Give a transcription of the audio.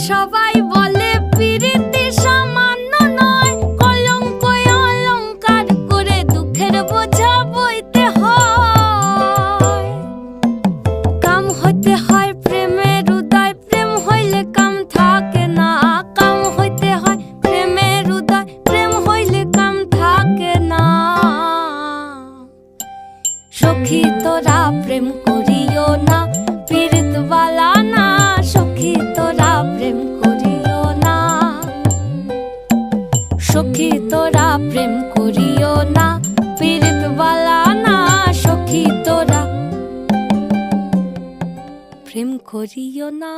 সবাই বলে পিরিতি সামান্য নয়, কলঙ্ক অলঙ্কার করে দুঃখের বোঝা বইতে হয়। কাম হইতে হয় প্রেমের উদয়, প্রেম হইলে কাম থাকে না। কাম হইতে হয় প্রেমের উদয়, প্রেম হইলে কাম থাকে না। সখী তোরা প্রেম করিও না, পীড়িতওয়ালা না। সখী তোরা প্রেম করিও না, সখী তোরা প্রেম করিও না, পীড়িতওয়ালা না। সখী তোরা প্রেম করিও না।